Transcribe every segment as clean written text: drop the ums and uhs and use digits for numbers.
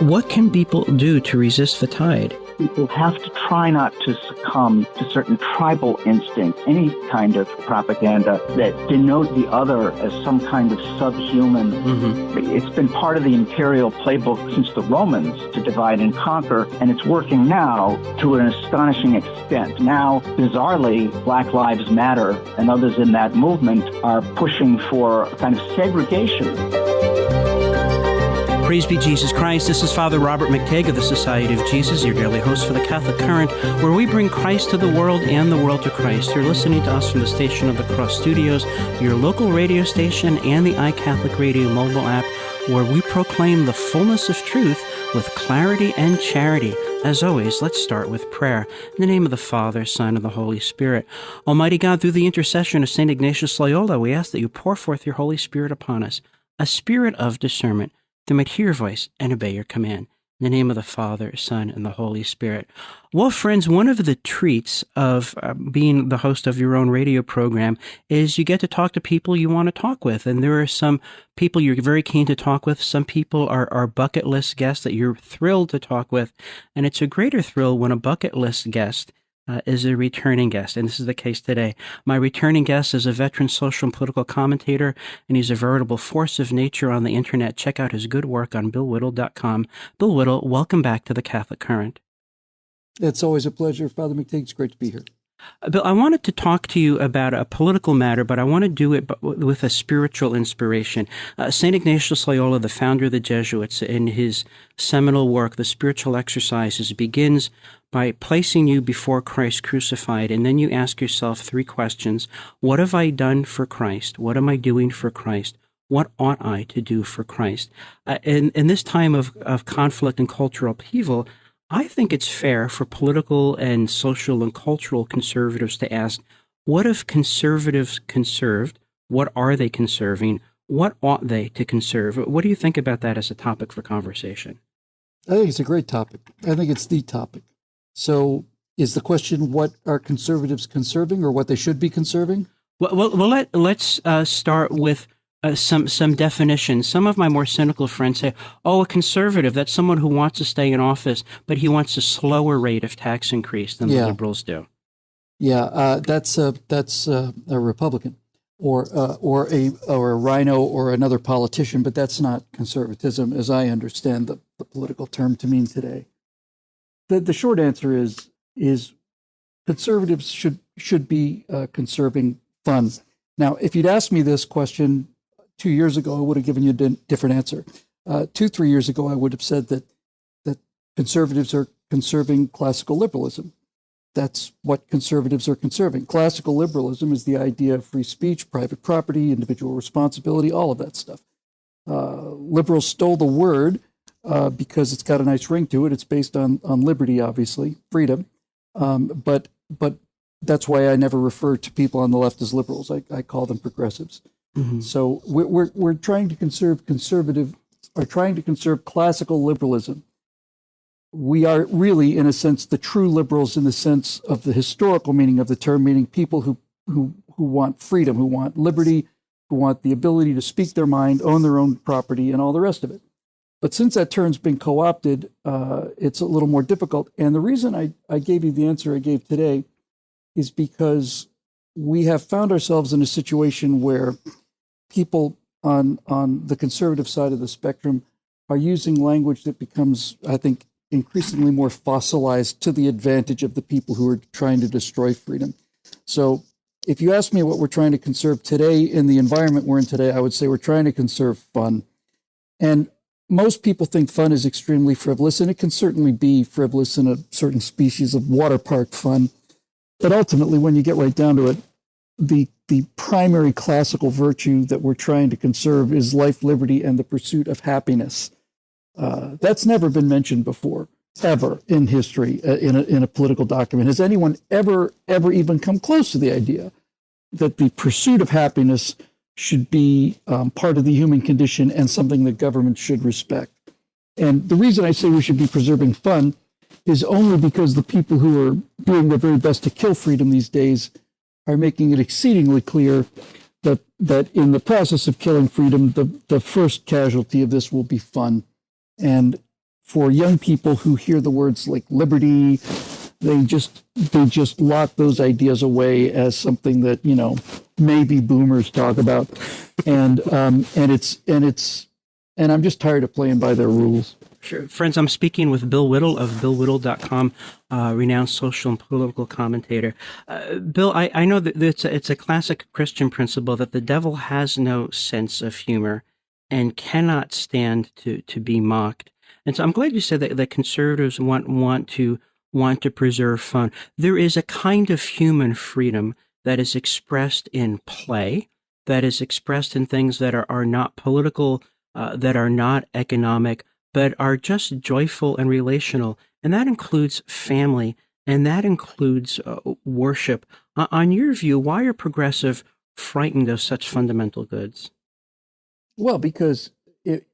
What can people do to resist the tide? People have to try not to succumb to certain tribal instincts, any kind of propaganda that denote the other as some kind of subhuman. It's been part of the imperial playbook since the Romans to divide and conquer, and it's working now to an astonishing extent. Now, bizarrely, Black Lives Matter and others in that movement are pushing for a kind of segregation. Praise be Jesus Christ. This is Father Robert McTague of the Society of Jesus, your daily host for the Catholic Current, where we bring Christ to the world and the world to Christ. You're listening to us from the Station of the Cross Studios, your local radio station, and the iCatholic Radio mobile app, where we proclaim the fullness of truth with clarity and charity. As always, let's start with prayer. In the name of the Father, Son, and the Holy Spirit. Almighty God, through the intercession of St. Ignatius Loyola, we ask that you pour forth your Holy Spirit upon us, a spirit of discernment, that might hear your voice and obey your command. In the name of the Father, Son, and the Holy Spirit. Well, friends, one of the treats of being the host of your own radio program is you get to talk to people you want to talk with. And there are some people you're very keen to talk with. Some people are bucket list guests that you're thrilled to talk with. And it's a greater thrill when a bucket list guest is a returning guest, and this is the case today. My returning guest is a veteran social and political commentator, and he's a veritable force of nature on the internet. Check out his good work on BillWhittle.com. Bill Whittle, welcome back to the Catholic Current. It's always a pleasure, Father McTague. It's great to be here. Bill, I wanted to talk to you about a political matter, but I want to do it with a spiritual inspiration. St. Ignatius Loyola, the founder of the Jesuits, in his seminal work, The Spiritual Exercises, begins by placing you before Christ crucified, and then you ask yourself three questions. What have I done for Christ? What am I doing for Christ? What ought I to do for Christ? In this time of conflict and cultural upheaval, I think it's fair for political and social and cultural conservatives to ask, what have conservatives conserved? What are they conserving? What ought they to conserve? What do you think about that as a topic for conversation? I think it's a great topic. I think it's the topic. So is the question, what are conservatives conserving, or what they should be conserving? Well, let's start with some definitions. Some of my more cynical friends say, a conservative, that's someone who wants to stay in office, but he wants a slower rate of tax increase than the liberals do. Yeah, that's a Republican or a rhino or another politician, but that's not conservatism as I understand the political term to mean today. The short answer is conservatives should be conserving funds. Now, if you'd asked me this question 2 years ago, I would have given you a different answer. 2-3 years ago, I would have said that conservatives are conserving classical liberalism. That's what conservatives are conserving. Classical liberalism is the idea of free speech, private property, individual responsibility, all of that stuff. Liberals stole the word because it's got a nice ring to it. It's based on liberty, obviously, freedom. But that's why I never refer to people on the left as liberals. I call them progressives. Mm-hmm. So we're trying to conserve classical liberalism. We are really, in a sense, the true liberals in the sense of the historical meaning of the term, meaning people who want freedom, who want liberty, who want the ability to speak their mind, own their own property, and all the rest of it. But since that term's been co-opted, it's a little more difficult. And the reason I gave you the answer I gave today is because we have found ourselves in a situation where people on the conservative side of the spectrum are using language that becomes, I think, increasingly more fossilized to the advantage of the people who are trying to destroy freedom. So if you ask me what we're trying to conserve today in the environment we're in today, I would say we're trying to conserve fun. And most people think fun is extremely frivolous, and it can certainly be frivolous in a certain species of water park fun. But ultimately, when you get right down to it, the primary classical virtue that we're trying to conserve is life, liberty, and the pursuit of happiness. That's never been mentioned before, ever in history, in a political document. Has anyone ever even come close to the idea that the pursuit of happiness should be part of the human condition and something that government should respect? And the reason I say we should be preserving fun is only because the people who are doing their very best to kill freedom these days are making it exceedingly clear that in the process of killing freedom, the first casualty of this will be fun. And for young people who hear the words like liberty, they just lock those ideas away as something that, you know, maybe boomers talk about, and I'm just tired of playing by their rules. Sure. Friends, I'm speaking with Bill Whittle of BillWhittle.com, renowned social and political commentator. Bill, I know that it's a classic Christian principle that the devil has no sense of humor and cannot stand to be mocked. And so I'm glad you said that conservatives want to preserve fun. There is a kind of human freedom that is expressed in play, that is expressed in things that are not political, that are not economic, but are just joyful and relational. And that includes family, and that includes worship. On your view, why are progressive frightened of such fundamental goods? Well, because if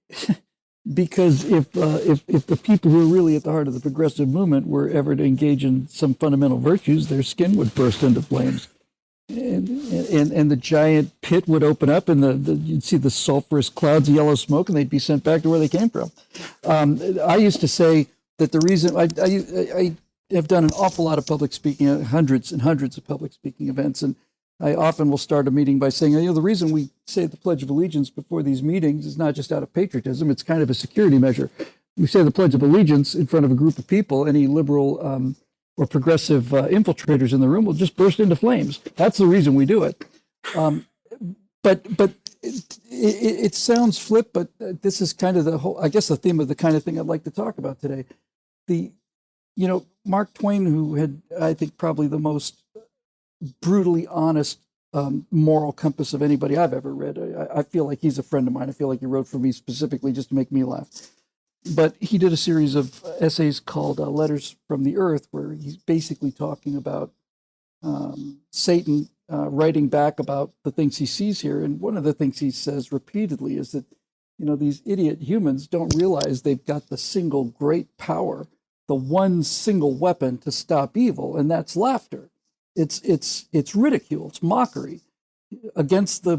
the people who are really at the heart of the progressive movement were ever to engage in some fundamental virtues, their skin would burst into flames, and the giant pit would open up, and you'd see the sulfurous clouds of yellow smoke, and they'd be sent back to where they came from. I used to say that the reason I have done an awful lot of public speaking, hundreds and hundreds of public speaking events, and I often will start a meeting by saying, you know, the reason we say the Pledge of Allegiance before these meetings is not just out of patriotism, it's kind of a security measure. We say the Pledge of Allegiance in front of a group of people, any liberal or progressive infiltrators in the room will just burst into flames. That's the reason we do it. But it sounds flip, but this is kind of the whole, I guess, the theme of the kind of thing I'd like to talk about today. Mark Twain, who had, I think, probably the most brutally honest moral compass of anybody I've ever read. I feel like he's a friend of mine. I feel like he wrote for me specifically just to make me laugh. But he did a series of essays called Letters from the Earth, where he's basically talking about Satan writing back about the things he sees here. And one of the things he says repeatedly is that, you know, these idiot humans don't realize they've got the single great power, the one single weapon to stop evil, and that's laughter. It's ridicule, it's mockery. Against the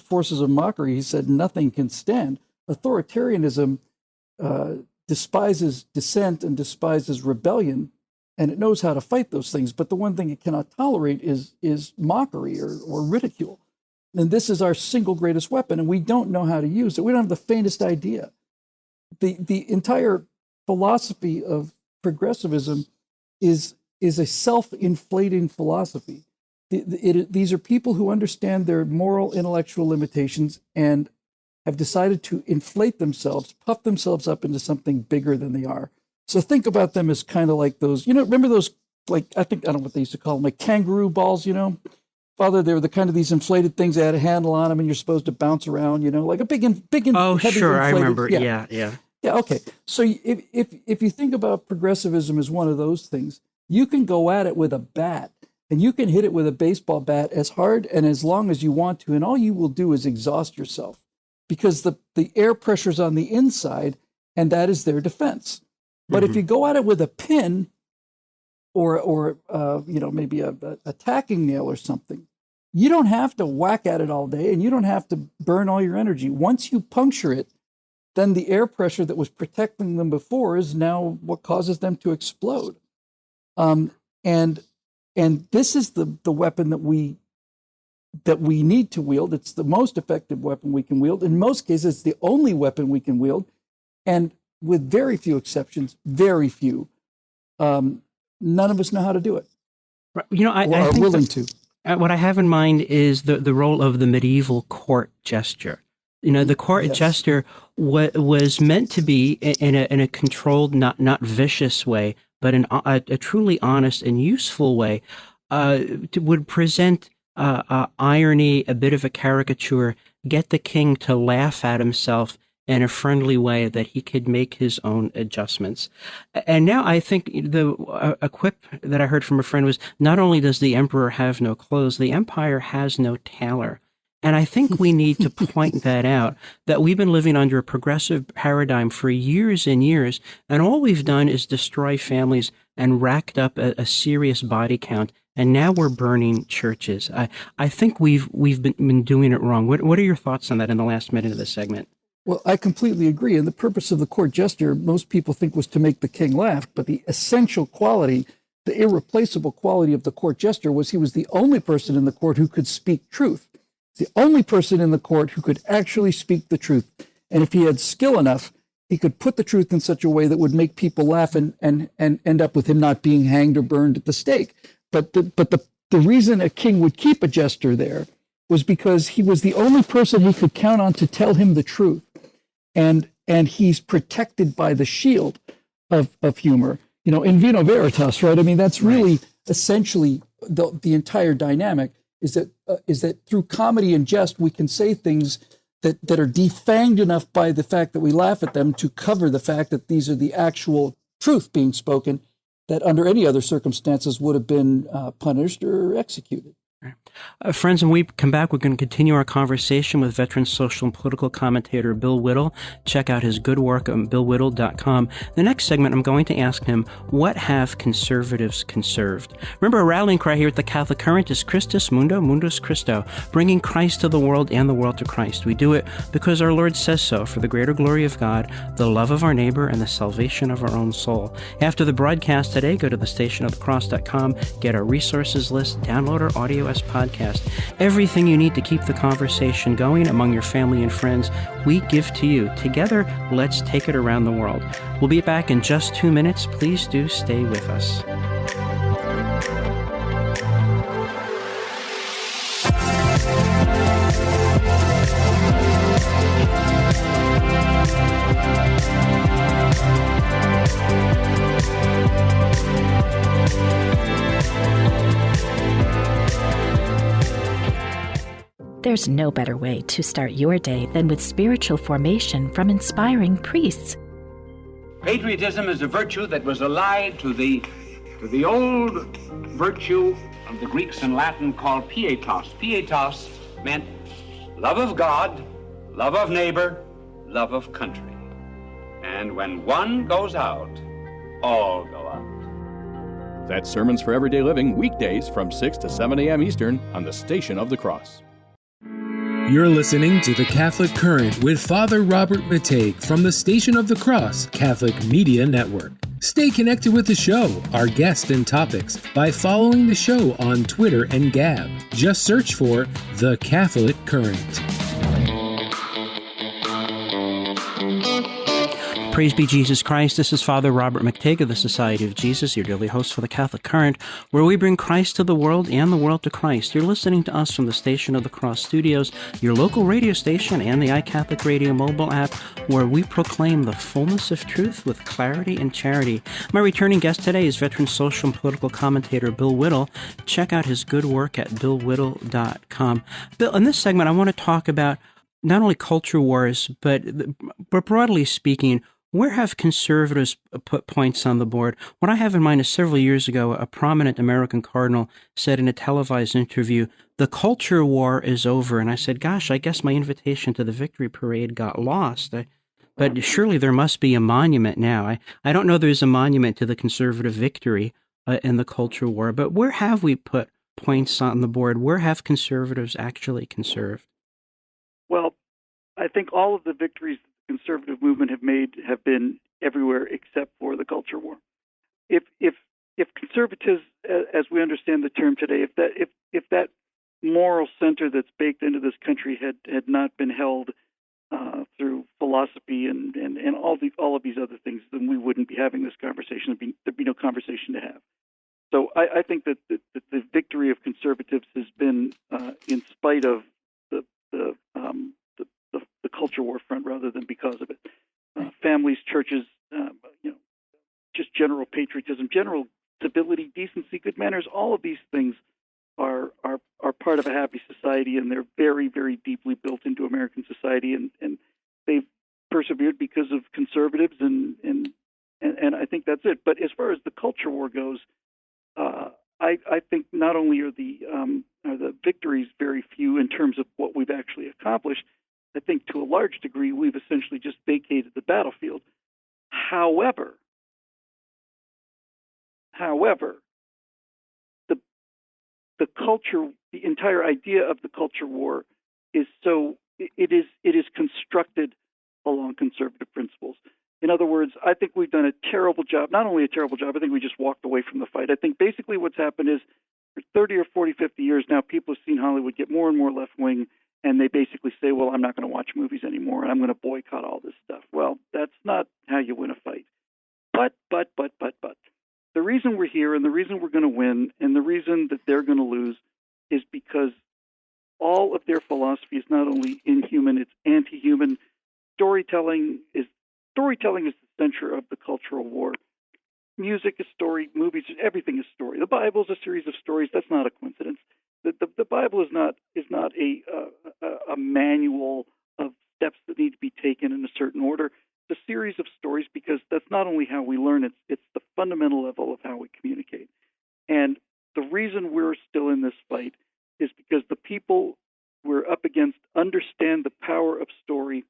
forces of mockery, he said, nothing can stand. Authoritarianism despises dissent and despises rebellion, and it knows how to fight those things. But the one thing it cannot tolerate is mockery or ridicule. And this is our single greatest weapon, and we don't know how to use it. We don't have the faintest idea. The entire philosophy of progressivism is a self-inflating philosophy. These are people who understand their moral, intellectual limitations and have decided to inflate themselves, puff themselves up into something bigger than they are. So think about them as kind of like those, remember those, like, I don't know what they used to call them, like kangaroo balls, Father, they were the kind of these inflated things that had a handle on them and you're supposed to bounce around, like a big oh, heavy sure, inflated, I remember. Yeah. Yeah, okay. So if you think about progressivism as one of those things, you can go at it with a bat and you can hit it with a baseball bat as hard and as long as you want to, and all you will do is exhaust yourself because the air pressure's on the inside and that is their defense. But if you go at it with a pin or maybe a tacking nail or something, you don't have to whack at it all day and you don't have to burn all your energy. Once you puncture it, then the air pressure that was protecting them before is now what causes them to explode. And this is the weapon that we need to wield. It's the most effective weapon we can wield. In most cases, it's the only weapon we can wield. And with very few exceptions, very few, none of us know how to do it. I are think willing to. What I have in mind is the role of the medieval court jester. The court jester was meant to be in a controlled, not vicious way, but in a truly honest and useful way, would present irony, a bit of a caricature, get the king to laugh at himself in a friendly way that he could make his own adjustments. And now I think a quip that I heard from a friend was, not only does the emperor have no clothes, the empire has no tailor. And I think we need to point that out, that we've been living under a progressive paradigm for years and years, and all we've done is destroy families and racked up a serious body count, and now we're burning churches. I think we've been doing it wrong. What are your thoughts on that in the last minute of this segment? Well, I completely agree. And the purpose of the court jester, most people think, was to make the king laugh. But the essential quality, the irreplaceable quality of the court jester was he was the only person in the court who could speak truth. The only person in the court who could actually speak the truth. And if he had skill enough, he could put the truth in such a way that would make people laugh and end up with him not being hanged or burned at the stake. But the reason a king would keep a jester there was because he was the only person he could count on to tell him the truth. And he's protected by the shield of humor. You know, in vino veritas, right? I mean, that's really essentially the entire dynamic is that through comedy and jest, we can say things that are defanged enough by the fact that we laugh at them to cover the fact that these are the actual truth being spoken that under any other circumstances would have been punished or executed. Friends, when we come back, we're going to continue our conversation with veteran social and political commentator Bill Whittle. Check out his good work on billwhittle.com. The next segment, I'm going to ask him, what have conservatives conserved? Remember, a rallying cry here at the Catholic Current is Christus Mundo, Mundus Christo, bringing Christ to the world and the world to Christ. We do it because our Lord says so, for the greater glory of God, the love of our neighbor, and the salvation of our own soul. After the broadcast today, go to thestationofthecross.com, get our resources list, download our audio podcast. Everything you need to keep the conversation going among your family and friends, we give to you. Together, let's take it around the world. We'll be back in just 2 minutes. Please do stay with us. There's no better way to start your day than with spiritual formation from inspiring priests. Patriotism is a virtue that was allied to the old virtue of the Greeks and Latin called pietas. Pietas meant love of God, love of neighbor, love of country. And when one goes out, all go out. That's Sermons for Everyday Living, weekdays from 6 to 7 a.m. Eastern on the Station of the Cross. You're listening to The Catholic Current with Father Robert Matej from the Station of the Cross Catholic Media Network. Stay connected with the show, our guests and topics, by following the show on Twitter and Gab. Just search for The Catholic Current. Praise be Jesus Christ. This is Father Robert Matej of the Society of Jesus, your daily host for the Catholic Current, where we bring Christ to the world and the world to Christ. You're listening to us from the Station of the Cross Studios, your local radio station, and the iCatholic Radio mobile app, where we proclaim the fullness of truth with clarity and charity. My returning guest today is veteran social and political commentator Bill Whittle. Check out his good work at billwhittle.com. Bill, in this segment, I want to talk about not only culture wars, but broadly speaking, where have conservatives put points on the board? What I have in mind is several years ago, a prominent American cardinal said in a televised interview, the culture war is over. And I said, gosh, I guess my invitation to the victory parade got lost. But surely there must be a monument now. I don't know there's a monument to the conservative victory in the culture war, but where have we put points on the board? Where have conservatives actually conserved? Well, I think all of the victories conservative movement have been everywhere except for the culture war. If conservatives, as we understand the term today, if that moral center that's baked into this country had not been held through philosophy and all of these other things, then we wouldn't be having this conversation. There'd be no conversation to have. So I think that the victory of conservatives has been in spite of the culture war front rather than because of it. Families, churches, just general patriotism, general civility, decency, good manners, all of these things are part of a happy society, and they're very, very deeply built into American society, and they've persevered because of conservatives, and I think that's it. But as far as the culture war goes, I think not only are the victories very few in terms of what we've actually accomplished, I think to a large degree we've essentially just vacated the battlefield. However, the culture, the entire idea of the culture war is it is constructed along conservative principles. In other words, I think we've done a terrible job, not only a terrible job, I think we just walked away from the fight. I think basically what's happened is for 30 or 40, 50 years now, people have seen Hollywood get more and more left-wing, and they basically say, well, I'm not going to watch movies anymore, and I'm going to boycott all this stuff. Well, that's not how you win a fight. But. The reason we're here and the reason we're going to win and the reason that they're going to lose is because all of their philosophy is not only inhuman, it's anti-human. Storytelling is the center of the cultural war. Music is story, movies, everything is story. The Bible is a series of stories. That's not a coincidence. The Bible is not a manual of steps that need to be taken in a certain order. It's a series of stories because that's not only how we learn, it's the fundamental level of how we communicate. And the reason we're still in this fight is because the people we're up against understand the power of story.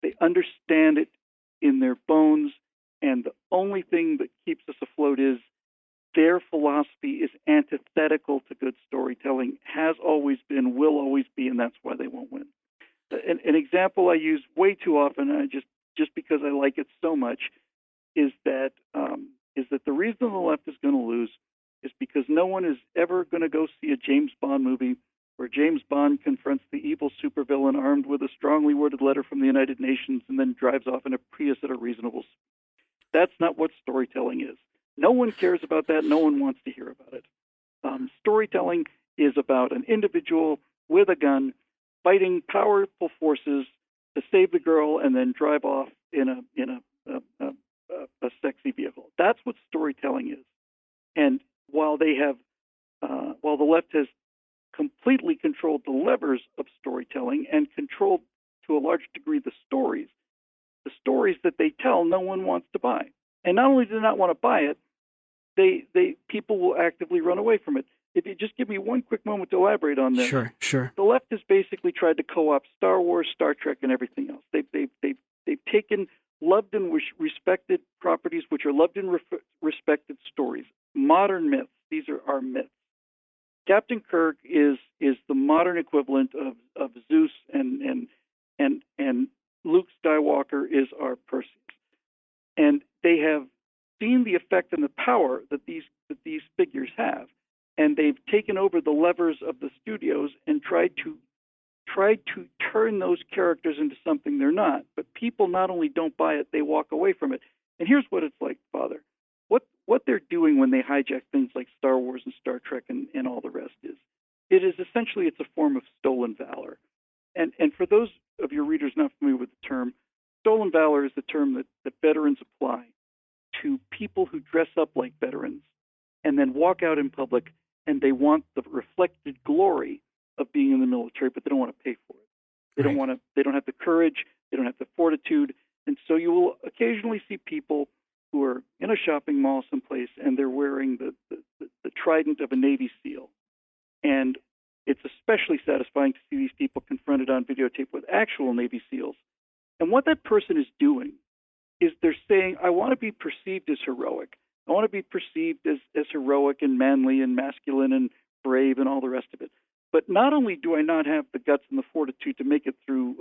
They understand it in their bones, and the only thing that keeps us afloat is their philosophy is antithetical to good storytelling, has always been, will always be, and that's why they won't win. An example I use way too often, just because I like it so much, is that the reason the left is going to lose is because no one is ever going to go see a James Bond movie where James Bond confronts the evil supervillain armed with a strongly worded letter from the United Nations and then drives off in a Prius at a reasonable speed. That's not what storytelling is. No one cares about that. No one wants to hear about it. Storytelling is about an individual with a gun fighting powerful forces to save the girl and then drive off in a sexy vehicle. That's what storytelling is. And while the left has completely controlled the levers of storytelling and controlled to a large degree the stories that they tell, no one wants to buy. And not only do they not want to buy it, people will actively run away from it. If you just give me one quick moment to elaborate on this. Sure. The left has basically tried to co-opt Star Wars, Star Trek, and everything else. They've taken loved and respected properties, which are loved and respected stories, modern myths. These are our myths. Captain Kirk is the modern equivalent of Zeus, and Luke Skywalker is our Perseus. And they have seen the effect and the power that these figures have, and they've taken over the levers of the studios and tried to turn those characters into something they're not. But people not only don't buy it, they walk away from it. And here's what it's like, Father. What they're doing when they hijack things like Star Wars and Star Trek and all the rest is essentially it's a form of stolen valor. And for those of your readers not familiar with the term, stolen valor is the term that veterans apply to people who dress up like veterans and then walk out in public and they want the reflected glory of being in the military, but they don't want to pay for it. They don't have the courage, they don't have the fortitude. And so you will occasionally see people who are in a shopping mall someplace and they're wearing the trident of a Navy SEAL. And it's especially satisfying to see these people confronted on videotape with actual Navy SEALs. And what that person is doing is they're saying, I want to be perceived as heroic. I want to be perceived as heroic and manly and masculine and brave and all the rest of it. But not only do I not have the guts and the fortitude to make it through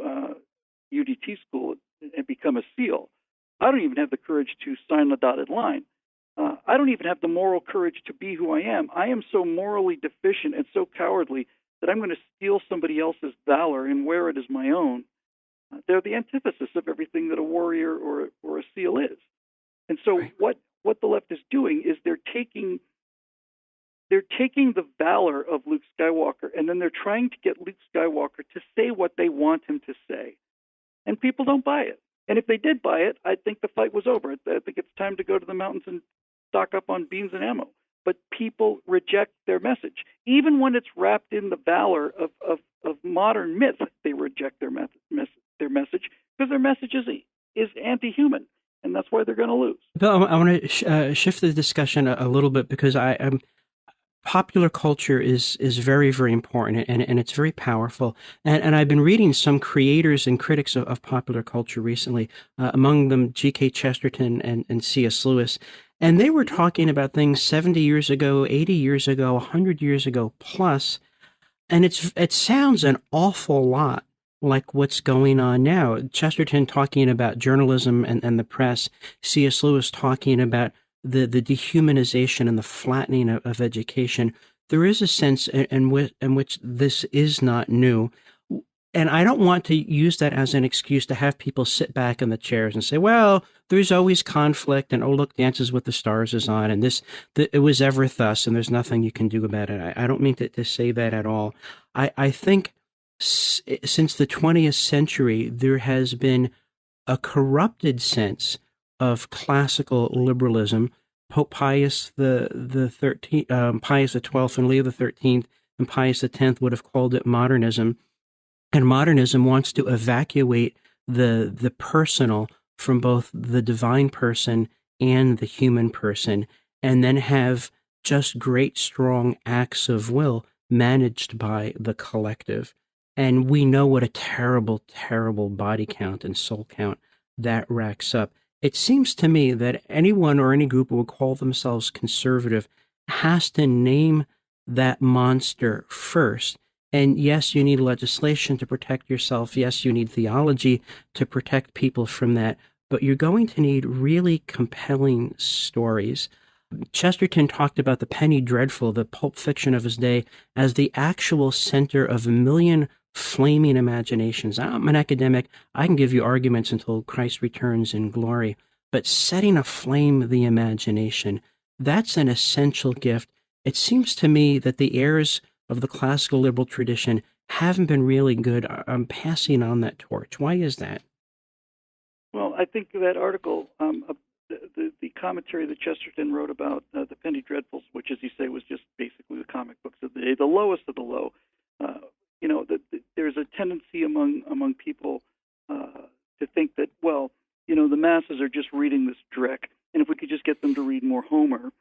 UDT school and become a SEAL, I don't even have the courage to sign the dotted line. I don't even have the moral courage to be who I am. I am so morally deficient and so cowardly that I'm going to steal somebody else's valor and wear it as my own. They're the antithesis of everything that a warrior or a SEAL is. And so what the left is doing is they're taking the valor of Luke Skywalker, and then they're trying to get Luke Skywalker to say what they want him to say. And people don't buy it. And if they did buy it, I think the fight was over. I think it's time to go to the mountains and stock up on beans and ammo. But people reject their message. Even when it's wrapped in the valor of modern myth, they reject their message because their message is anti-human. And that's why they're going to lose. Bill, I want to shift the discussion a little bit because popular culture is very, very important and it's very powerful. And I've been reading some creators and critics of popular culture recently, among them G.K. Chesterton and C.S. Lewis. And they were talking about things 70 years ago, 80 years ago, 100 years ago plus. And it sounds an awful lot like what's going on now. Chesterton talking about journalism and the press, C.S. Lewis talking about the dehumanization and the flattening of education. There is a sense in which this is not new. And I don't want to use that as an excuse to have people sit back in the chairs and say, well, there's always conflict, and oh, look, Dances with the Stars is on, and it was ever thus, and there's nothing you can do about it. I don't mean to say that at all. I think since the 20th century, there has been a corrupted sense of classical liberalism. Pope Pius the 13th, Pius XII, and Leo the 13th, and Pius X would have called it modernism. And modernism wants to evacuate the personal from both the divine person and the human person, and then have just great, strong acts of will managed by the collective. And we know what a terrible, terrible body count and soul count that racks up. It seems to me that anyone or any group who would call themselves conservative has to name that monster first. And yes, you need legislation to protect yourself. Yes, you need theology to protect people from that. But you're going to need really compelling stories. Chesterton talked about the penny dreadful, the pulp fiction of his day, as the actual center of a million flaming imaginations. I'm an academic. I can give you arguments until Christ returns in glory. But setting aflame the imagination, that's an essential gift. It seems to me that the heirs of the classical liberal tradition haven't been really good on passing on that torch. Why is that? Well, I think that article, the commentary that Chesterton wrote about the Penny Dreadfuls, which, as you say, was just basically the comic books of the day, the lowest of the low. There's a tendency among people to think that, well, the masses are just reading this dreck, and if we could just get them to read more Homer,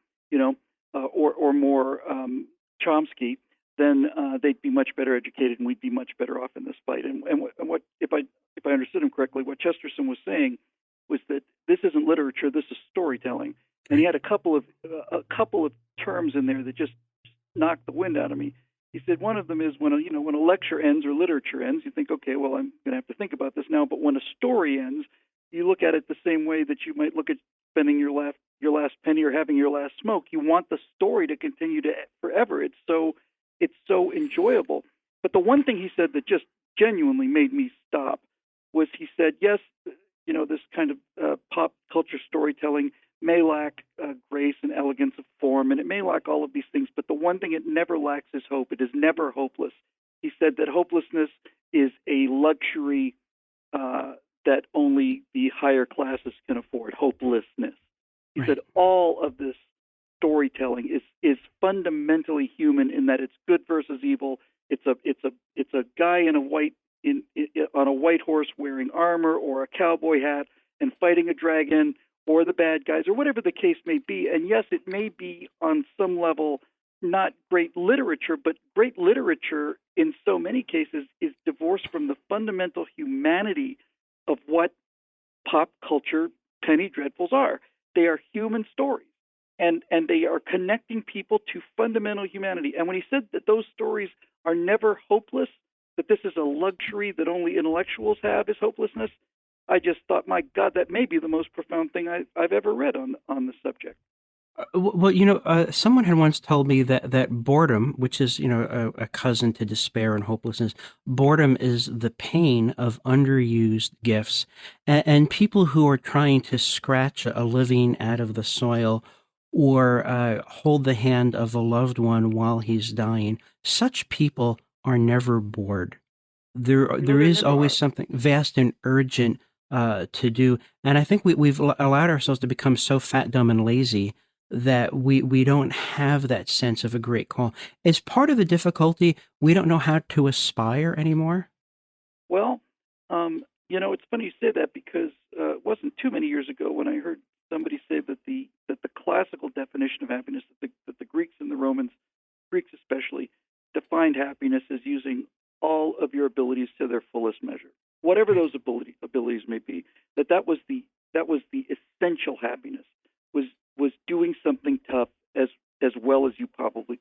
or more Chomsky, then they'd be much better educated, and we'd be much better off in this fight. And what if I understood him correctly, what Chesterton was saying was that this isn't literature, this is storytelling. And he had a couple of terms in there that just knocked the wind out of me. He said one of them is when a lecture ends or literature ends, you think, okay, well, I'm going to have to think about this now. But when a story ends, you look at it the same way that you might look at spending your last penny or having your last smoke. You want the story to continue to forever. It's so enjoyable. But the one thing he said that just genuinely made me stop was he said, yes, this kind of pop culture storytelling may lack grace and elegance of form, and it may lack all of these things, but the one thing it never lacks is hope. It is never hopeless. He said that hopelessness is a luxury that only the higher classes can afford, hopelessness. He said all of this storytelling is fundamentally human in that it's good versus evil. It's a guy in a white on a white horse wearing armor or a cowboy hat and fighting a dragon or the bad guys or whatever the case may be. And yes, it may be on some level not great literature, but great literature in so many cases is divorced from the fundamental humanity of what pop culture penny dreadfuls are. They are human stories, and they are connecting people to fundamental humanity. And when he said that those stories are never hopeless, that this is a luxury that only intellectuals have, is hopelessness, I just thought, my God, that may be the most profound thing I've ever read on the subject. Well, someone had once told me that boredom, which is, a cousin to despair and hopelessness, boredom is the pain of underused gifts. And people who are trying to scratch a living out of the soil or hold the hand of a loved one while he's dying, such people are never bored. There is always something vast and urgent to do. And I think we've allowed ourselves to become so fat, dumb, and lazy that we don't have that sense of a great call. Is part of the difficulty we don't know how to aspire anymore? Well, it's funny you say that because it wasn't too many years ago when I heard somebody say that the classical definition of happiness, that the Greeks and the Romans, Greeks especially, defined happiness as using all of your abilities to their fullest measure, whatever those abilities may be. That was the essential happiness. Was doing something tough as well as you possibly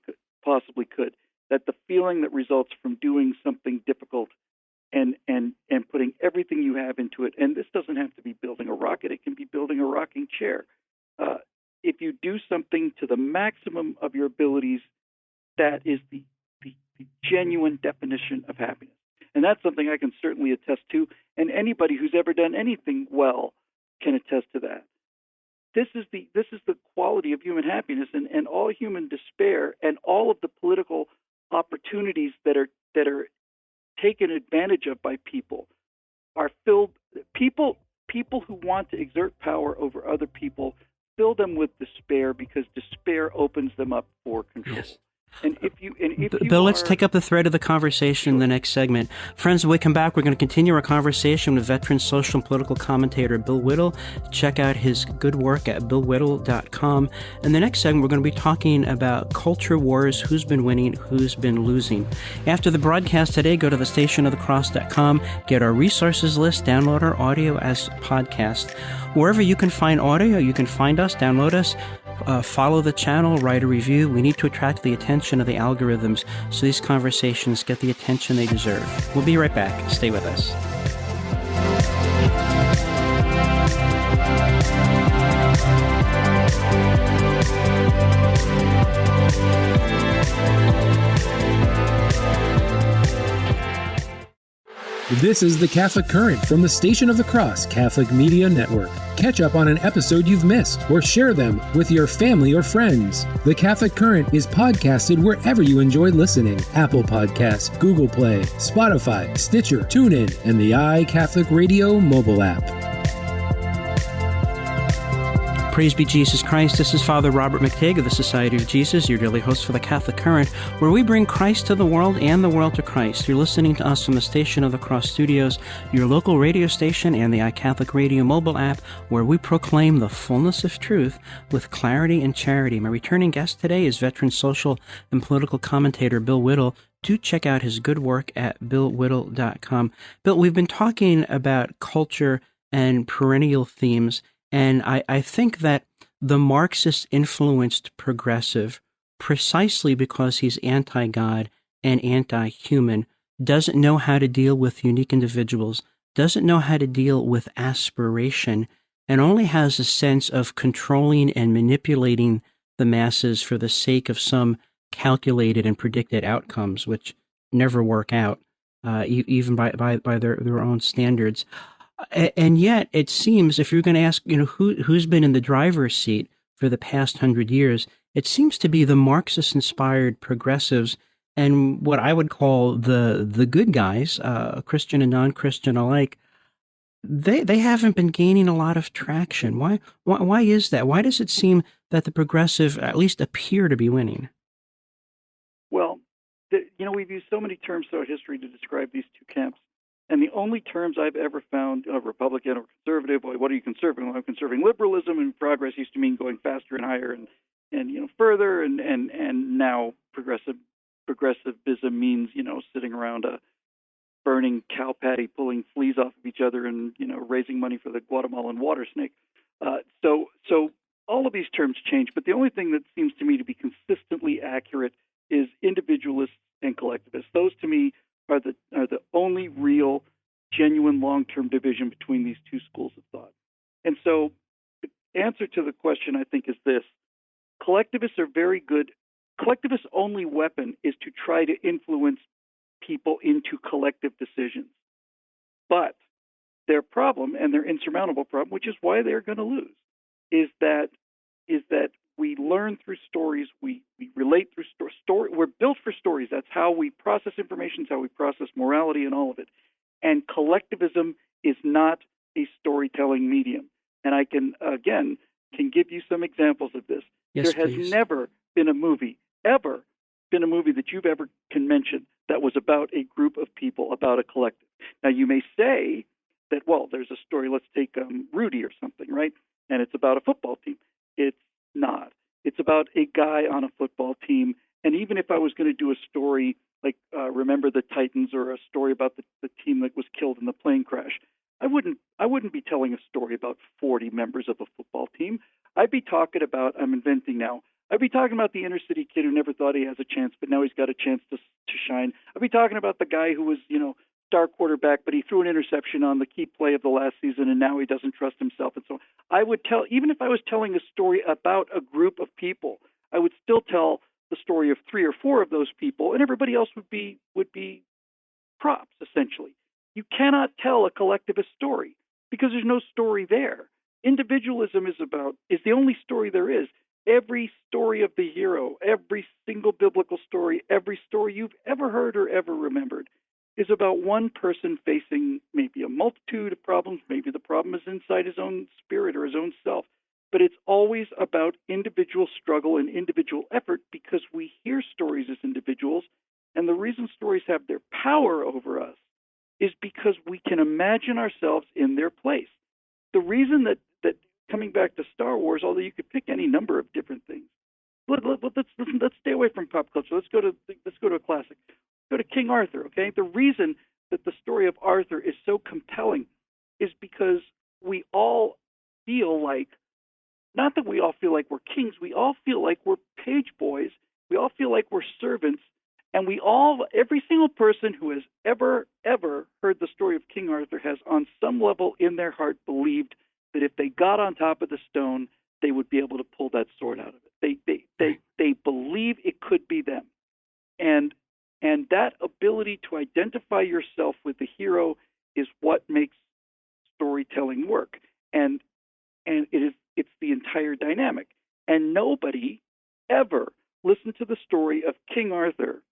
could. That the feeling that results from doing something difficult and to it, and this doesn't have to be building a rocket, it can be building a rocking chair. If you do something to the maximum of your abilities, that is the genuine definition of happiness. And that's something I can certainly attest to, and anybody who's ever done anything well can attest to that. This is the quality of human happiness, and all human despair and all of the political opportunities that are taken advantage of by people are filled. People who want to exert power over other people fill them with despair, because despair opens them up for control. Yes. And if you Bill, let's take up the thread of the conversation in the next segment. Friends, when we come back, we're going to continue our conversation with veteran social and political commentator Bill Whittle. Check out his good work at billwhittle.com. In the next segment, we're going to be talking about culture wars, who's been winning, who's been losing. After the broadcast today, go to thestationofthecross.com, get our resources list, download our audio as podcast. Wherever you can find audio, you can find us, download us. Follow the channel, write a review. We need to attract the attention of the algorithms so these conversations get the attention they deserve. We'll be right back. Stay with us. This is the Catholic Current from the Station of the Cross Catholic Media Network. Catch up on an episode you've missed or share them with your family or friends. The Catholic Current is podcasted wherever you enjoy listening: Apple Podcasts, Google Play, Spotify, Stitcher, TuneIn, and the iCatholic Radio mobile app. Praise be Jesus Christ. This is Father Robert McTague of the Society of Jesus, your daily host for the Catholic Current, where we bring Christ to the world and the world to Christ. You're listening to us from the Station of the Cross Studios, your local radio station, and the iCatholic Radio mobile app, where we proclaim the fullness of truth with clarity and charity. My returning guest today is veteran social and political commentator Bill Whittle. Do check out his good work at billwhittle.com. Bill, we've been talking about culture and perennial themes, and I think that the Marxist-influenced progressive, precisely because he's anti-God and anti-human, doesn't know how to deal with unique individuals, doesn't know how to deal with aspiration, and only has a sense of controlling and manipulating the masses for the sake of some calculated and predicted outcomes, which never work out, even by their own standards. And yet, it seems, if you're going to ask, who's been in the driver's seat for the past 100 years, it seems to be the Marxist-inspired progressives and what I would call the good guys, Christian and non-Christian alike. They haven't been gaining a lot of traction. Why is that? Why does it seem that the progressive at least appear to be winning? Well, we've used so many terms throughout history to describe these two camps. And the only terms I've ever found of Republican or conservative, well, what are you conserving? Well, I'm conserving liberalism, and progress used to mean going faster and higher and further, and now progressivism means sitting around a burning cow patty, pulling fleas off of each other, and raising money for the Guatemalan water snake. So all of these terms change, but the only thing that seems to me to be consistently accurate is individualists and collectivists. Those to me are the only real, genuine, long-term division between these two schools of thought. And so the answer to the question, I think, is this. Collectivists are very good. Collectivists' only weapon is to try to influence people into collective decisions. But their problem, and their insurmountable problem, which is why they're going to lose, is that we learn through stories, we relate through stories. We're built for stories. That's how we process information, it's how we process morality and all of it. And collectivism is not a storytelling medium. And I can give you some examples of this. Yes, there has please. never been a movie that you've ever can mention that was about a group of people, about a collective. Now, you may say that, well, there's a story, let's take Rudy or something, right? And it's about a football team. It's not. It's about a guy on a football team. And even if I was going to do a story like Remember the Titans, or a story about the team that was killed in the plane crash, I wouldn't be telling a story about 40 members of a football team. I'd be talking about, I'm inventing now, I'd be talking about the inner city kid who never thought he has a chance, but now he's got a chance to shine. I'd be talking about the guy who was, star quarterback, but he threw an interception on the key play of the last season, and now he doesn't trust himself. And so I would tell, even if I was telling a story about a group of people, I would still tell the story of 3 or 4 of those people, and everybody else would be props, essentially. You cannot tell a collectivist story because there's no story there. Individualism is the only story there is. Every story of the hero, every single biblical story, every story you've ever heard or ever remembered is about one person facing maybe a multitude of problems. Maybe the problem is inside his own spirit or his own self. But it's always about individual struggle and individual effort because we hear stories as individuals. And the reason stories have their power over us is because we can imagine ourselves in their place. The reason that coming back to Star Wars, although you could pick any number of different things, let's stay away from pop culture. Let's go to a classic. Go to King Arthur. Okay, the reason that the story of Arthur is so compelling is because we all feel like, not that we all feel like we're kings, we all feel like we're page boys. We all feel like we're servants. And every single person who has ever heard the story of King Arthur has on some level in their heart believed that if they got on top of the stone, they would be able to pull that sword out of it. They believe it could be them. And that ability to identify yourself with the hero is what makes storytelling work. And it's the entire dynamic. And nobody ever listened to the story of King Arthur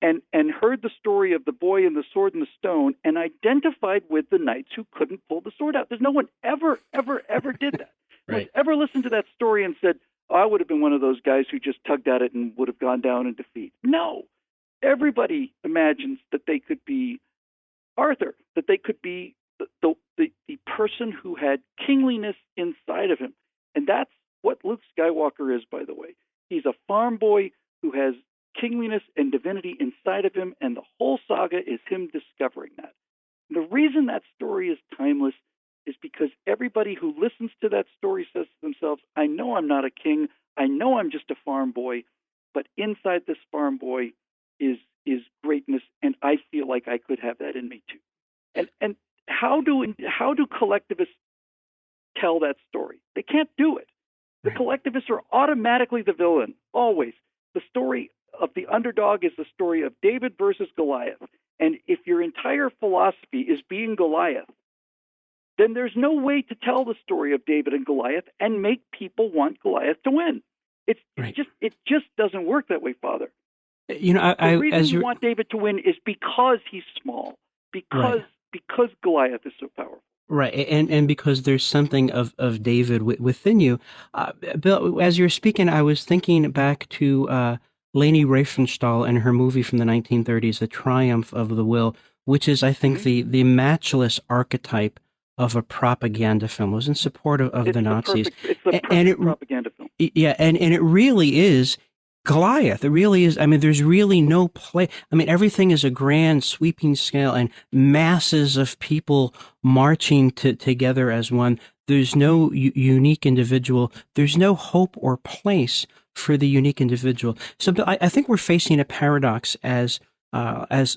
and heard the story of the boy and the sword and the stone and identified with the knights who couldn't pull the sword out. There's no one ever did that. No one's ever listened to that story and said, oh, I would have been one of those guys who just tugged at it and would have gone down in defeat. No. Everybody imagines that they could be Arthur, that they could be the person who had kingliness inside of him. And that's what Luke Skywalker is, by the way. He's a farm boy who has kingliness and divinity inside of him, and the whole saga is him discovering that. And the reason that story is timeless is because everybody who listens to that story says to themselves, I know I'm not a king, I know I'm just a farm boy, but inside this farm boy is greatness, and I feel like I could have that in me too. And how do collectivists tell that story? They can't do it. The collectivists are automatically the villain, always. The story of the underdog is the story of David versus Goliath. And if your entire philosophy is being Goliath, then there's no way to tell the story of David and Goliath and make people want Goliath to win. It just doesn't work that way, Father. You know, the reason you want David to win is because he's small, because Goliath is so powerful. Right, and because there's something of David within you. Bill, as you were speaking, I was thinking back to Leni Riefenstahl and her movie from the 1930s, The Triumph of the Will, which is, I think, the matchless archetype of a propaganda film. It was in support of the Nazis. It's the perfect propaganda film. Yeah, and it really is Goliath. It really is. I mean, there's really no play. I mean, everything is a grand sweeping scale and masses of people marching together as one. There's no unique individual. There's no hope or place for the unique individual. So I think we're facing a paradox as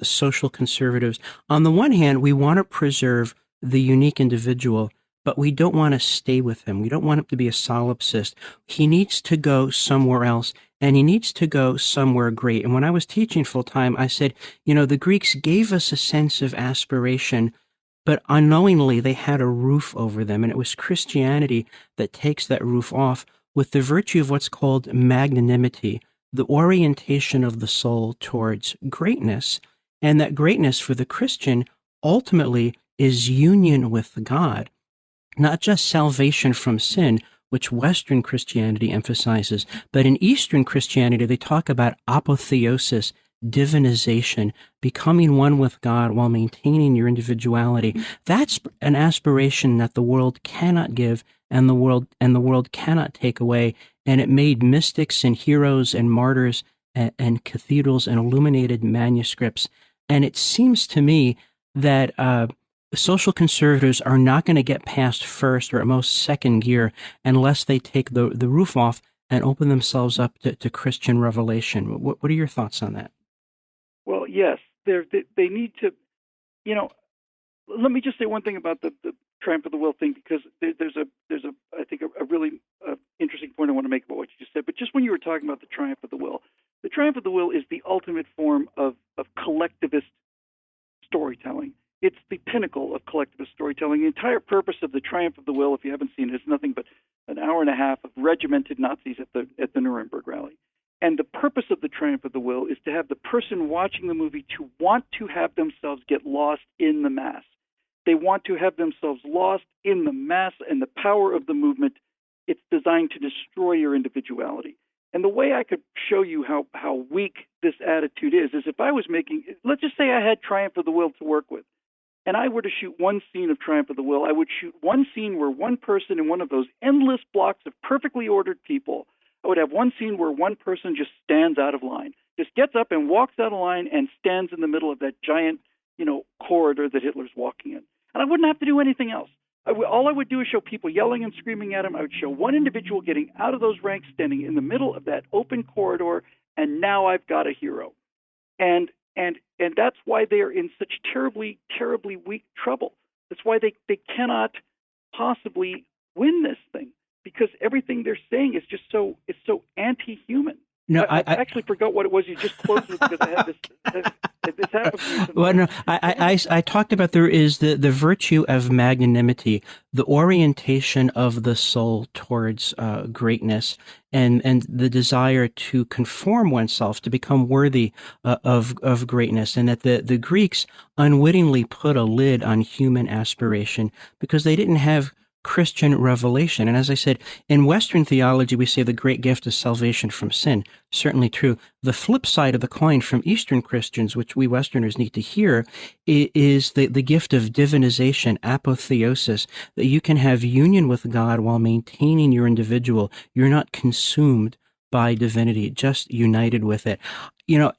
social conservatives. On the one hand, we want to preserve the unique individual, but we don't want to stay with him. We don't want him to be a solipsist. He needs to go somewhere else, and he needs to go somewhere great. And when I was teaching full-time, I said, the Greeks gave us a sense of aspiration, but unknowingly they had a roof over them, and it was Christianity that takes that roof off with the virtue of what's called magnanimity, the orientation of the soul towards greatness. And that greatness for the Christian ultimately is union with God, not just salvation from sin, which Western Christianity emphasizes, but in Eastern Christianity, they talk about apotheosis, divinization, becoming one with God while maintaining your individuality. That's an aspiration that the world cannot give and the world cannot take away. And it made mystics and heroes and martyrs and cathedrals and illuminated manuscripts. And it seems to me that social conservatives are not going to get past first or at most second gear unless they take the roof off and open themselves up to Christian revelation. What are your thoughts on that? Well, yes, they need to. let me just say one thing about the triumph of the will thing, because there's a I think a really interesting point I want to make about what you just said. But just when you were talking about the triumph of the will is the ultimate form of collectivist storytelling. It's the pinnacle of collectivist storytelling. The entire purpose of the triumph of the will, if you haven't seen it, is nothing but an hour and a half of regimented Nazis at the Nuremberg rally. And the purpose of the triumph of the will is to have the person watching the movie to want to have themselves get lost in the mass. They want to have themselves lost in the mass and the power of the movement. It's designed to destroy your individuality. And the way I could show you how weak this attitude is if I was let's just say I had Triumph of the Will to work with, and I were to shoot one scene of Triumph of the Will, I would shoot one scene where one person in one of those endless blocks of perfectly ordered people, I would have one scene where one person just stands out of line, just gets up and walks out of line and stands in the middle of that giant, corridor that Hitler's walking in. And I wouldn't have to do anything else. All I would do is show people yelling and screaming at him. I would show one individual getting out of those ranks, standing in the middle of that open corridor, and now I've got a hero. And that's why they are in such terribly, terribly weak trouble. That's why they cannot possibly win this thing, because everything they're saying is just so anti-human. No, I actually forgot what it was you just closed with, because I had this happened to me. Well, no, I talked about there is the virtue of magnanimity, the orientation of the soul towards greatness, and the desire to conform oneself to become worthy of greatness, and that the Greeks unwittingly put a lid on human aspiration because they didn't have Christian revelation. And as I said, in Western theology, we say the great gift is salvation from sin. Certainly true. The flip side of the coin from Eastern Christians, which we Westerners need to hear, is the gift of divinization, apotheosis, that you can have union with God while maintaining your individual. You're not consumed by divinity, just united with it.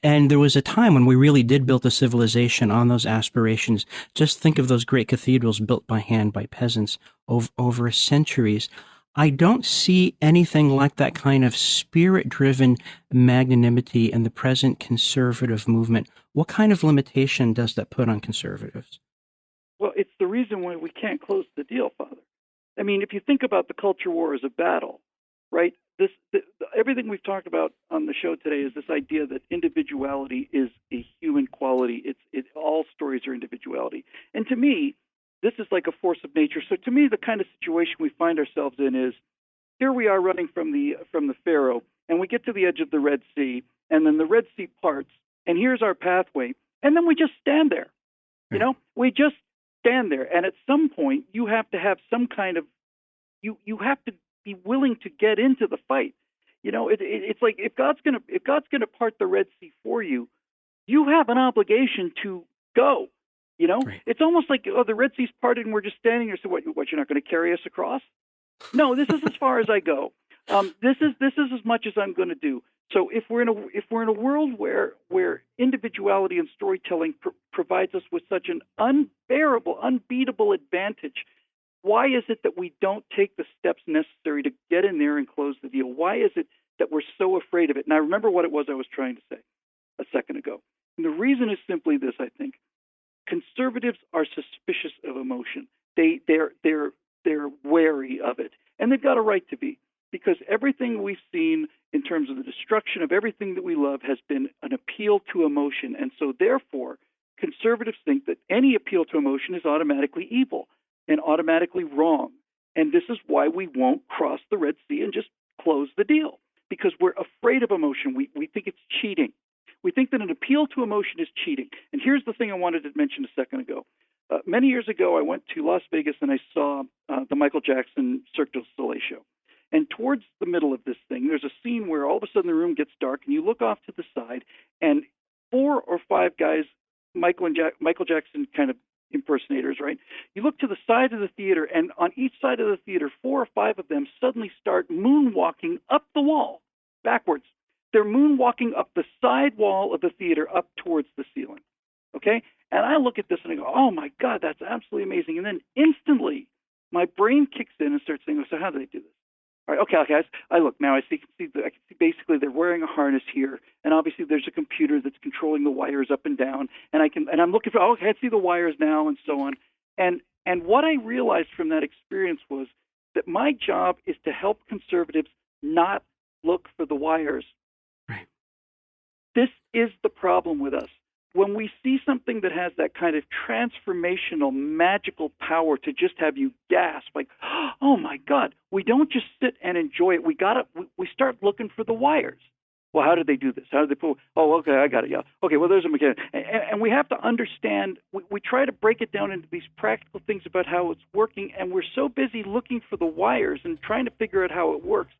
And there was a time when we really did build a civilization on those aspirations. Just think of those great cathedrals built by hand by peasants over centuries. I don't see anything like that kind of spirit-driven magnanimity in the present conservative movement. What kind of limitation does that put on conservatives? Well, it's the reason why we can't close the deal, Father. I mean, if you think about the culture war as a battle, right? Everything we've talked about on the show today is this idea that individuality is a human quality. All stories are individuality. And to me, this is like a force of nature. So to me, the kind of situation we find ourselves in is, here we are running from the Pharaoh, and we get to the edge of the Red Sea, and then the Red Sea parts, and here's our pathway, and then we just stand there. We just stand there. And at some point, you have to have some kind of, you have to be willing to get into the fight. It's like if God's gonna part the Red Sea for you, you have an obligation to go. Right. It's almost like, the Red Sea's parted and we're just standing here. So what? You're not going to carry us across? No, this is as far as I go. This is as much as I'm going to do. So if we're in a world where individuality and storytelling provides us with such an unbearable, unbeatable advantage, why is it that we don't take the steps necessary to get in there and close the deal? Why is it that we're so afraid of it? And I remember what it was I was trying to say a second ago. And the reason is simply this, I think. Conservatives are suspicious of emotion. They're wary of it. And they've got a right to be, because everything we've seen in terms of the destruction of everything that we love has been an appeal to emotion. And so therefore, conservatives think that any appeal to emotion is automatically evil and automatically wrong. And this is why we won't cross the Red Sea and just close the deal, because we're afraid of emotion. We think it's cheating. We think that an appeal to emotion is cheating. And here's the thing I wanted to mention a second ago. Many years ago, I went to Las Vegas and I saw the Michael Jackson Cirque du Soleil show. And towards the middle of this thing, there's a scene where all of a sudden the room gets dark and you look off to the side and 4 or 5 guys, Michael Jackson kind of impersonators, right? You look to the side of the theater, and on each side of the theater, 4 or 5 of them suddenly start moonwalking up the wall, backwards. They're moonwalking up the side wall of the theater up towards the ceiling, okay? And I look at this and I go, oh my God, that's absolutely amazing. And then instantly, my brain kicks in and starts saying, so how do they do this? All right, okay. I look now. I can see basically they're wearing a harness here, and obviously there's a computer that's controlling the wires up and down. And I'm looking for. Okay, I see the wires now, and so on. And what I realized from that experience was that my job is to help conservatives not look for the wires. Right. This is the problem with us. When we see something that has that kind of transformational, magical power to just have you gasp, like, oh my God, we don't just sit and enjoy it. We start looking for the wires. Well, how did they do this? How did they pull? Oh, okay, I got it. Yeah. Okay, well, there's a mechanic. And we have to understand, we try to break it down into these practical things about how it's working, and we're so busy looking for the wires and trying to figure out how it works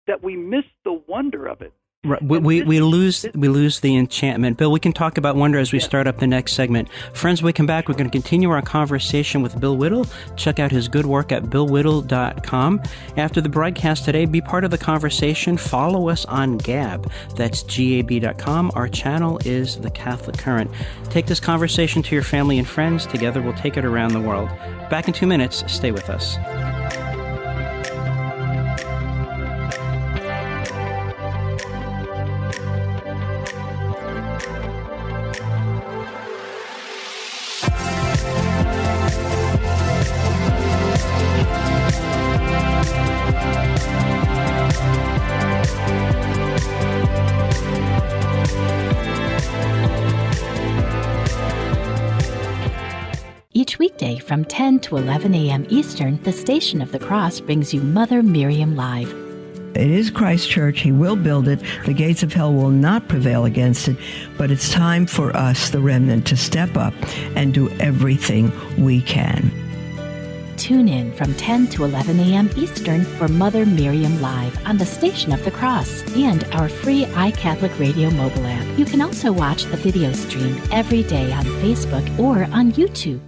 that we miss the wonder of it. Right. We lose the enchantment. Bill, we can talk about wonder as we start up the next segment. Friends, when we come back, we're going to continue our conversation with Bill Whittle. Check out his good work at billwhittle.com. After the broadcast today, be part of the conversation. Follow us on Gab. That's gab.com. Our channel is The Catholic Current. Take this conversation to your family and friends. Together, we'll take it around the world. Back in 2 minutes. Stay with us. Each weekday from 10 to 11 a.m. Eastern, the Station of the Cross brings you Mother Miriam Live. It is Christ's church. He will build it. The gates of hell will not prevail against it. But it's time for us, the remnant, to step up and do everything we can. Tune in from 10 to 11 a.m. Eastern for Mother Miriam Live on the Station of the Cross and our free iCatholic Radio mobile app. You can also watch the video stream every day on Facebook or on YouTube.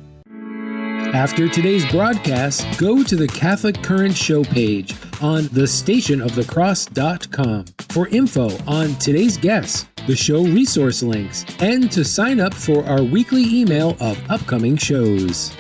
After today's broadcast, go to the Catholic Current show page on thestationofthecross.com for info on today's guests, the show resource links, and to sign up for our weekly email of upcoming shows.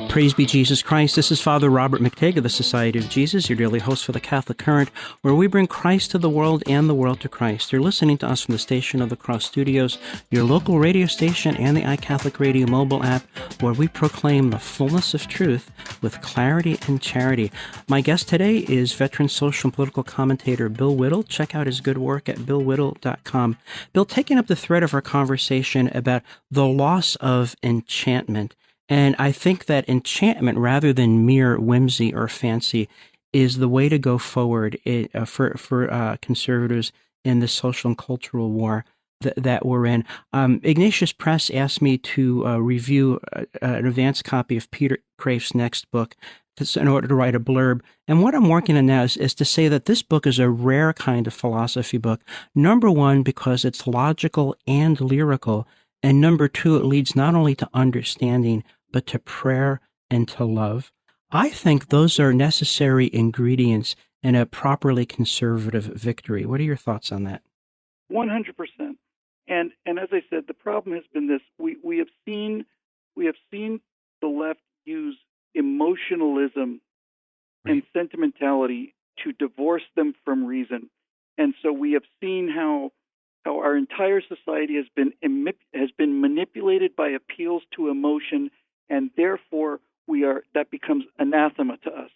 Praise be Jesus Christ. This is Father Robert McTague of the Society of Jesus, your daily host for the Catholic Current, where we bring Christ to the world and the world to Christ. You're listening to us from the Station of the Cross Studios, your local radio station, and the iCatholic Radio mobile app, where we proclaim the fullness of truth with clarity and charity. My guest today is veteran social and political commentator Bill Whittle. Check out his good work at billwhittle.com. Bill, taking up the thread of our conversation about the loss of enchantment. And I think that enchantment, rather than mere whimsy or fancy, is the way to go forward for conservatives in the social and cultural war that we're in. Ignatius Press asked me to review an advanced copy of Peter Kraef's next book in order to write a blurb. And what I'm working on now is to say that this book is a rare kind of philosophy book. Number one, because it's logical and lyrical. And number two, it leads not only to understanding, but to prayer and to love. I think those are necessary ingredients in a properly conservative victory. What are your thoughts on that? 100%. And as I said, the problem has been this: we have seen the left use emotionalism and sentimentality to divorce them from reason, and so we have seen how our entire society has been manipulated by appeals to emotion. And therefore, that becomes anathema to us.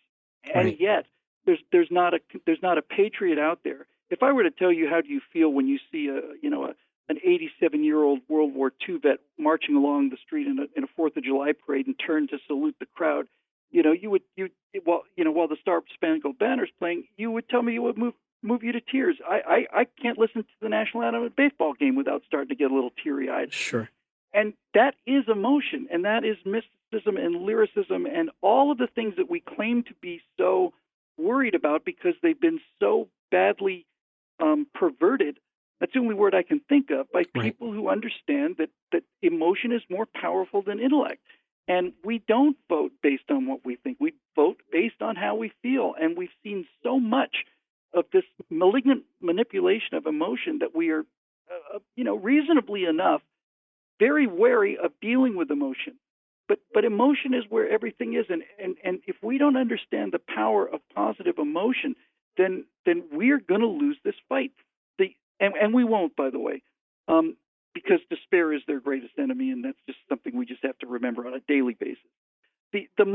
And yet, there's not a patriot out there. If I were to tell you, how do you feel when you see an 87-year-old World War II vet marching along the street in a 4th of July parade and turn to salute the crowd, while the Star Spangled Banner is playing, you would tell me it would move you to tears. I can't listen to the national anthem at a baseball game without starting to get a little teary-eyed. Sure. And that is emotion, and that is mysticism and lyricism and all of the things that we claim to be so worried about because they've been so badly perverted. That's the only word I can think of, by people who understand that emotion is more powerful than intellect. And we don't vote based on what we think. We vote based on how we feel. And we've seen so much of this malignant manipulation of emotion that we are, reasonably enough, very wary of dealing with emotion. But emotion is where everything is, and if we don't understand the power of positive emotion, then we're going to lose this fight. And we won't, by the way, because despair is their greatest enemy, and that's just something we just have to remember on a daily basis. The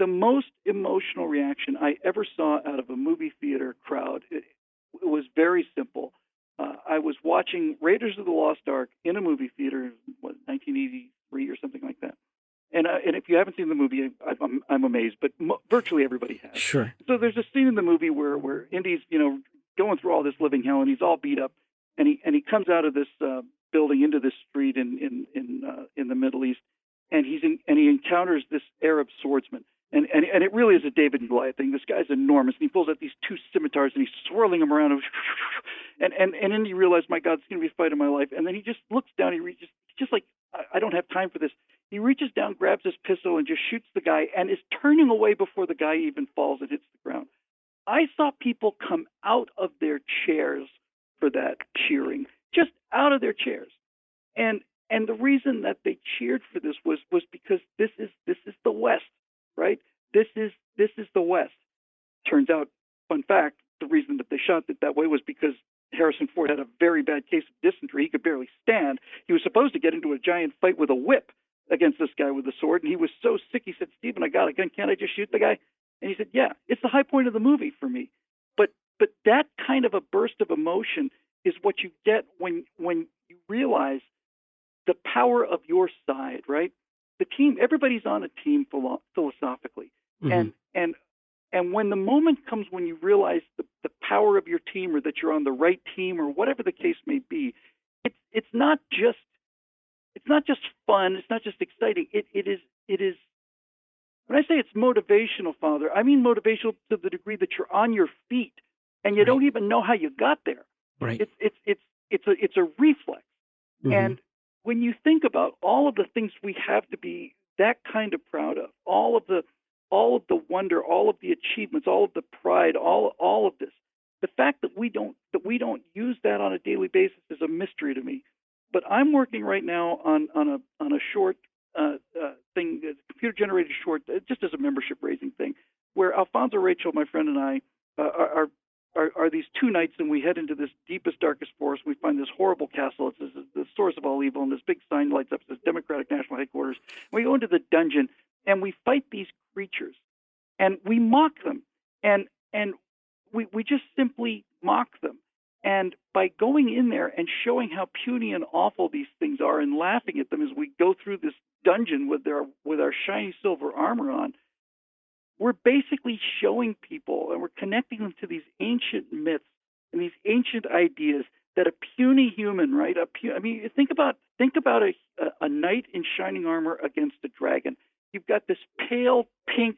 most emotional reaction I ever saw out of a movie theater crowd, it was very simple. I was watching Raiders of the Lost Ark in a movie theater, 1983 or something like that. And if you haven't seen the movie, I'm amazed, but virtually everybody has. Sure. So there's a scene in the movie where Indy's going through all this living hell, and he's all beat up, and he comes out of this building into this street in the Middle East, and he encounters this Arab swordsman, and it really is a David and Goliath thing. This guy's enormous, and he pulls out these two scimitars, and he's swirling them around, and Indy realized, my God, it's going to be a fight of my life, and then he just looks down, he's just like, I don't have time for this. He reaches down, grabs his pistol, and just shoots the guy, and is turning away before the guy even falls and hits the ground. I saw people come out of their chairs for that cheering, just out of their chairs. And the reason that they cheered for this was because this is the West, right? This is the West. Turns out, fun fact, the reason that they shot it that way was because Harrison Ford had a very bad case of dysentery. He could barely stand. He was supposed to get into a giant fight with a whip against this guy with a sword, and he was so sick, he said, Stephen, I got a gun. Can't I just shoot the guy? And he said, yeah, it's the high point of the movie for me. But that kind of a burst of emotion is what you get when you realize the power of your side, right? The team, everybody's on a team philosophically. Mm-hmm. And when the moment comes when you realize the power of your team, or that you're on the right team, or whatever the case may be, it's not just fun. It's not just exciting. It is. When I say it's motivational, Father, I mean motivational to the degree that you're on your feet and you don't even know how you got there. Right. It's a reflex. Mm-hmm. And when you think about all of the things we have to be that kind of proud of, all of the wonder, all of the achievements, all of the pride, all of this, the fact that we don't use that on a daily basis is a mystery to me. But I'm working right now on a short thing, computer-generated short, just as a membership-raising thing, where Alfonso Rachel, my friend, and I are these two knights, and we head into this deepest, darkest forest. We find this horrible castle. It's the source of all evil, and this big sign lights up, it says Democratic National Headquarters. We go into the dungeon, and we fight these creatures, and we mock them, and we just simply mock them. And by going in there and showing how puny and awful these things are, and laughing at them as we go through this dungeon with our shiny silver armor on, we're basically showing people, and we're connecting them to these ancient myths and these ancient ideas that a puny human, right? Think about a knight in shining armor against a dragon. You've got this pale, pink,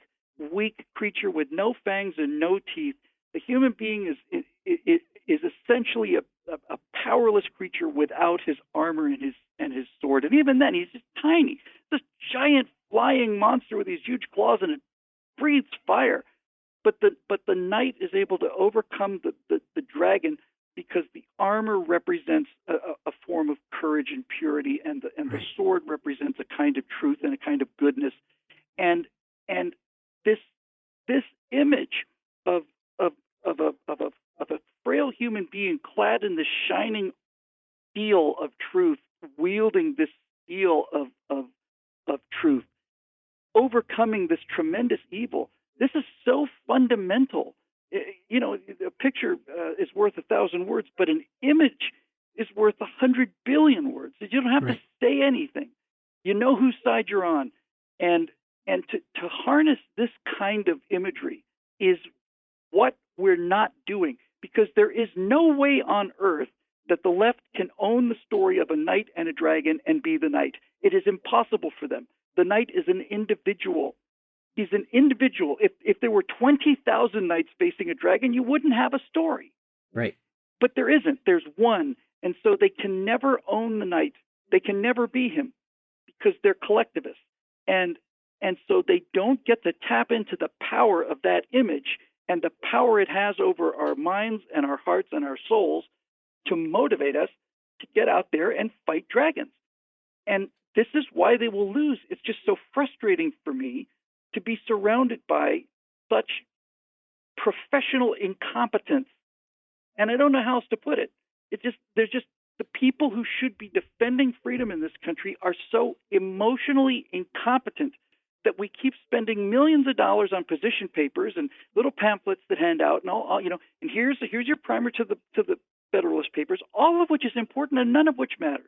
weak creature with no fangs and no teeth. The human being is essentially a powerless creature without his armor and his sword. And even then, he's just tiny. This giant flying monster with these huge claws, and it breathes fire. But the knight is able to overcome the dragon because the armor represents a form of courage and purity, and the sword represents a kind of truth and a kind of goodness. And this image of a frail human being clad in the shining steel of truth, wielding this steel of truth, overcoming this tremendous evil. This is so fundamental. A picture is worth 1,000 words, but an image is worth 100 billion words. You don't have to say anything. You know whose side you're on. And to harness this kind of imagery is what we're not doing, because there is no way on earth that the left can own the story of a knight and a dragon and be the knight. It is impossible for them. The knight is an individual. He's an individual. If there were 20,000 knights facing a dragon, you wouldn't have a story. Right. But there isn't. There's one. And so they can never own the knight. They can never be him because they're collectivists. And so they don't get to tap into the power of that image and the power it has over our minds and our hearts and our souls to motivate us to get out there and fight dragons. And this is why they will lose. It's just so frustrating for me to be surrounded by such professional incompetence. And I don't know how else to put it. There's just the people who should be defending freedom in this country are so emotionally incompetent that we keep spending millions of dollars on position papers and little pamphlets that hand out and all and here's your primer to the Federalist Papers, all of which is important and none of which matters.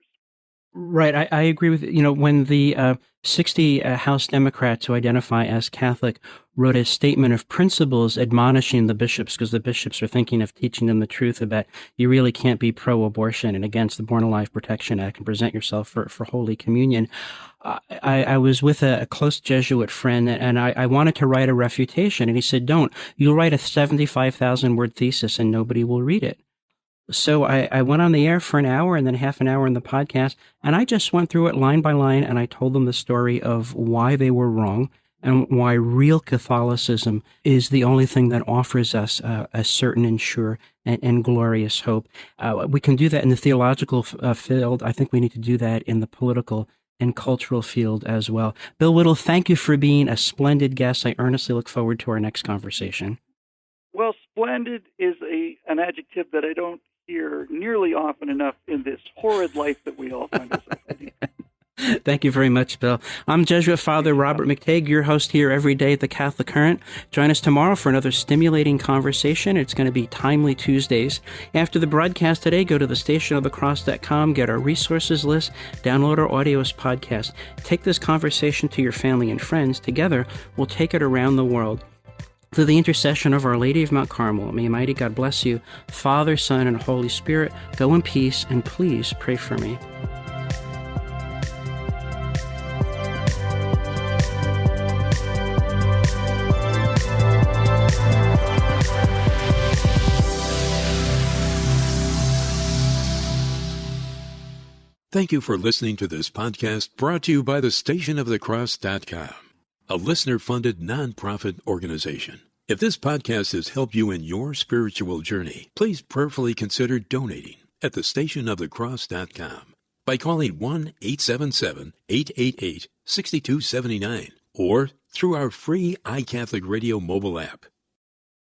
Right. I agree with, when the 60 House Democrats who identify as Catholic wrote a statement of principles admonishing the bishops, because the bishops are thinking of teaching them the truth about you really can't be pro-abortion and against the Born Alive Protection Act and present yourself for Holy Communion. I was with a close Jesuit friend, and I wanted to write a refutation, and he said, don't. You'll write a 75,000-word thesis and nobody will read it. So I went on the air for an hour and then half an hour in the podcast, and I just went through it line by line, and I told them the story of why they were wrong and why real Catholicism is the only thing that offers us a certain and sure and glorious hope. We can do that in the theological field. I think we need to do that in the political and cultural field as well. Bill Whittle, thank you for being a splendid guest. I earnestly look forward to our next conversation. Well, splendid is an adjective that I don't hear nearly often enough in this horrid life that we all find ourselves in. Thank you very much, Bill. I'm Jesuit Father Robert McTague, your host here every day at the Catholic Current. Join us tomorrow for another stimulating conversation. It's going to be Timely Tuesdays. After the broadcast today, go to thestationofthecross.com, get our resources list, download our audio as podcast. Take this conversation to your family and friends. Together, we'll take it around the world. Through the intercession of Our Lady of Mount Carmel, may Almighty God bless you, Father, Son, and Holy Spirit. Go in peace, and please pray for me. Thank you for listening to this podcast brought to you by thestationofthecross.com, a listener-funded nonprofit organization. If this podcast has helped you in your spiritual journey, please prayerfully consider donating at thestationofthecross.com by calling 1-877-888-6279 or through our free iCatholic Radio mobile app.